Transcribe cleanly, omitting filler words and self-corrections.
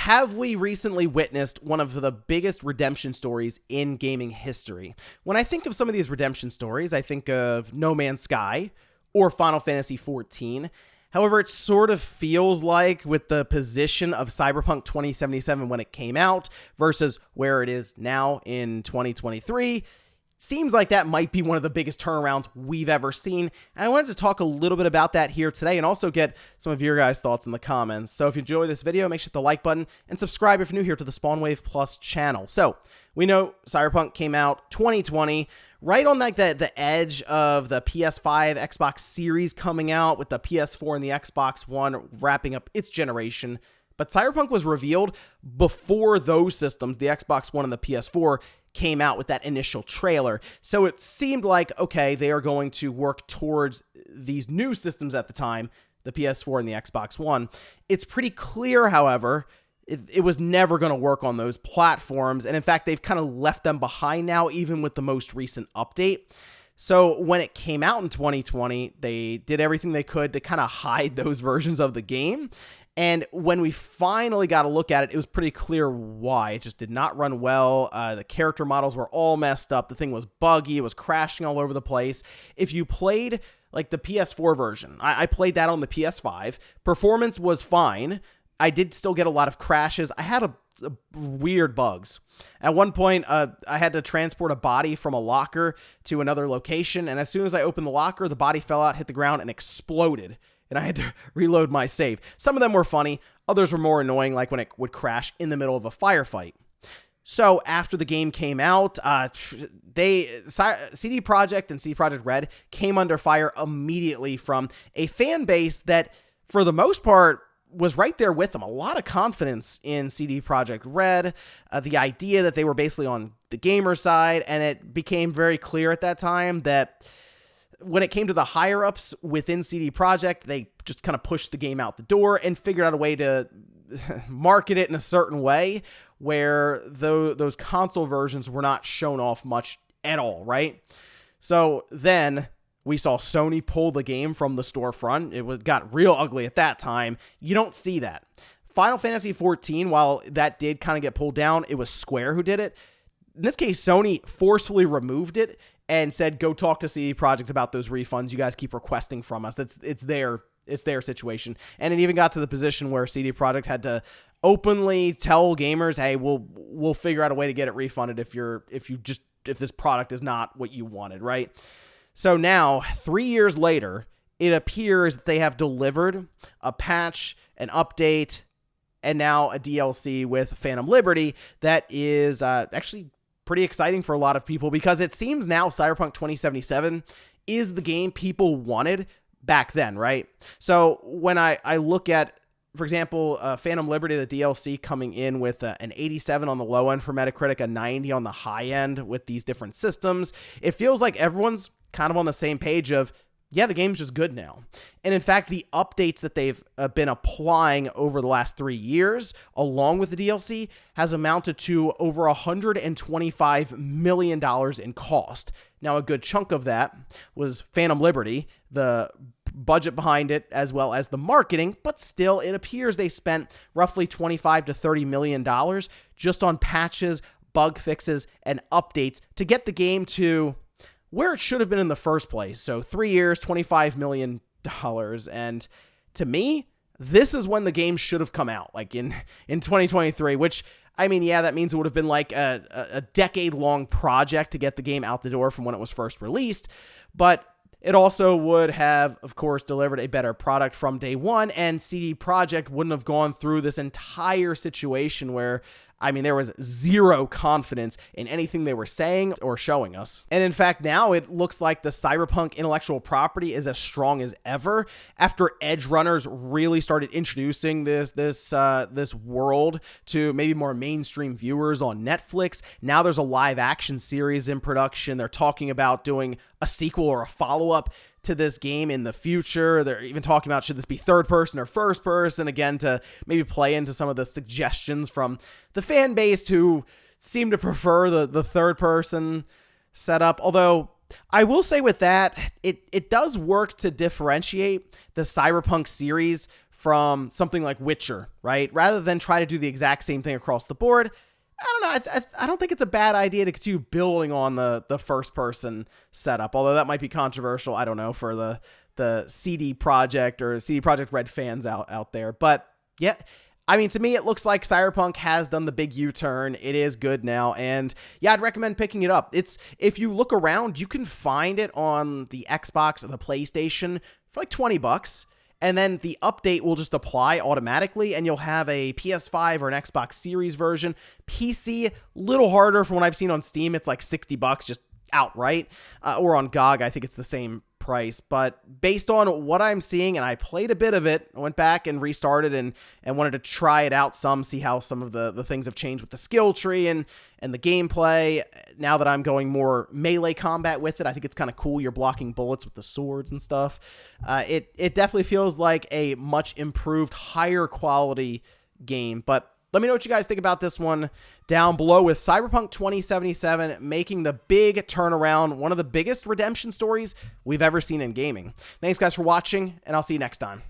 have we recently witnessed one of the biggest redemption stories in gaming history? When I think of some of these redemption stories, I think of No Man's Sky or Final Fantasy XIV. However, it sort of feels like with the position of Cyberpunk 2077 when it came out versus where it is now in 2023, seems like that might be one of the biggest turnarounds we've ever seen. And I wanted to talk a little bit about that here today and also get some of your guys' thoughts in the comments. So if you enjoy this video, make sure to hit the like button and subscribe if you're new here to the Spawnwave Plus channel. So we know Cyberpunk came out 2020, right on like the edge of the PS5, Xbox Series coming out, with the PS4 and the Xbox One wrapping up its generation. But Cyberpunk was revealed before those systems, the Xbox One and the PS4, came out with that initial trailer. So it seemed like, okay, they are going to work towards these new systems at the time, the PS4 and the Xbox One. It's pretty clear, however, it was never going to work on those platforms. And in fact, they've kind of left them behind now, even with the most recent update. So when it came out in 2020, they did everything they could to kind of hide those versions of the game. And when we finally got a look at it, it was pretty clear why. It just did not run well. The character models were all messed up. The thing was buggy. It was crashing all over the place. If you played like the PS4 version, I played that on the PS5. Performance was fine. I did still get a lot of crashes. I had a weird bugs. At one point, I had to transport a body from a locker to another location. And as soon as I opened the locker, the body fell out, hit the ground, and exploded. And I had to reload my save. Some of them were funny. Others were more annoying, like when it would crash in the middle of a firefight. So after the game came out, CD Projekt and CD Projekt Red came under fire immediately from a fan base that, for the most part, was right there with them. A lot of confidence in CD Projekt Red, the idea that they were basically on the gamer side, and it became very clear at that time that when it came to the higher-ups within CD Projekt, they just kind of pushed the game out the door and figured out a way to market it in a certain way where those console versions were not shown off much at all, right? So then we saw Sony pull the game from the storefront. It got real ugly at that time. You don't see that. Final Fantasy XIV, while that did kind of get pulled down, it was Square who did it. In this case, Sony forcefully removed it and said, go talk to CD Projekt about those refunds you guys keep requesting from us. It's their situation. And it even got to the position where CD Projekt had to openly tell gamers, hey, we'll figure out a way to get it refunded if this product is not what you wanted, right? So now, 3 years later, it appears that they have delivered a patch, an update, and now a DLC with Phantom Liberty that is actually pretty exciting for a lot of people, because it seems now Cyberpunk 2077 is the game people wanted back then, right? So when I look at, for example, Phantom Liberty, the DLC coming in with an 87 on the low end for Metacritic, a 90 on the high end with these different systems, it feels like everyone's kind of on the same page of, yeah, the game's just good now. And in fact, the updates that they've been applying over the last 3 years, along with the DLC, has amounted to over $125 million in cost. Now, a good chunk of that was Phantom Liberty, the budget behind it, as well as the marketing, but still, it appears they spent roughly $25 to $30 million just on patches, bug fixes, and updates to get the game to where it should have been in the first place. So 3 years, $25 million. And to me, this is when the game should have come out, like in 2023, which, I mean, yeah, that means it would have been like a decade-long project to get the game out the door from when it was first released. But it also would have, of course, delivered a better product from day one, and CD Projekt wouldn't have gone through this entire situation where, I mean, there was zero confidence in anything they were saying or showing us. And in fact, now it looks like the Cyberpunk intellectual property is as strong as ever after Edge Runners really started introducing this world to maybe more mainstream viewers on Netflix. Now there's a live action series in production. They're talking about doing a sequel or a follow-up to this game in the future. They're even talking about, should this be third person or first person, again, to maybe play into some of the suggestions from the fan base who seem to prefer the third person setup. Although I will say with that, it does work to differentiate the Cyberpunk series from something like Witcher, right? Rather than try to do the exact same thing across the board, I don't know. I don't think it's a bad idea to continue building on the first person setup, although that might be controversial. I don't know, for the CD Projekt or CD Projekt Red fans out there. But yeah, I mean, to me, it looks like Cyberpunk has done the big U-turn. It is good now. And yeah, I'd recommend picking it up. If you look around, you can find it on the Xbox or the PlayStation for like $20. And then the update will just apply automatically, and you'll have a PS5 or an Xbox Series version. PC, little harder from what I've seen on Steam. It's like $60 just outright. Or on GOG, I think it's the same price. But based on what I'm seeing, and I played a bit of it, I went back and restarted and wanted to try it out some, see how some of the things have changed with the skill tree and the gameplay. Now that I'm going more melee combat with it, I think it's kind of cool. You're blocking bullets with the swords and stuff. It definitely feels like a much improved, higher quality game. But let me know what you guys think about this one down below, with Cyberpunk 2077 making the big turnaround, one of the biggest redemption stories we've ever seen in gaming. Thanks, guys, for watching, and I'll see you next time.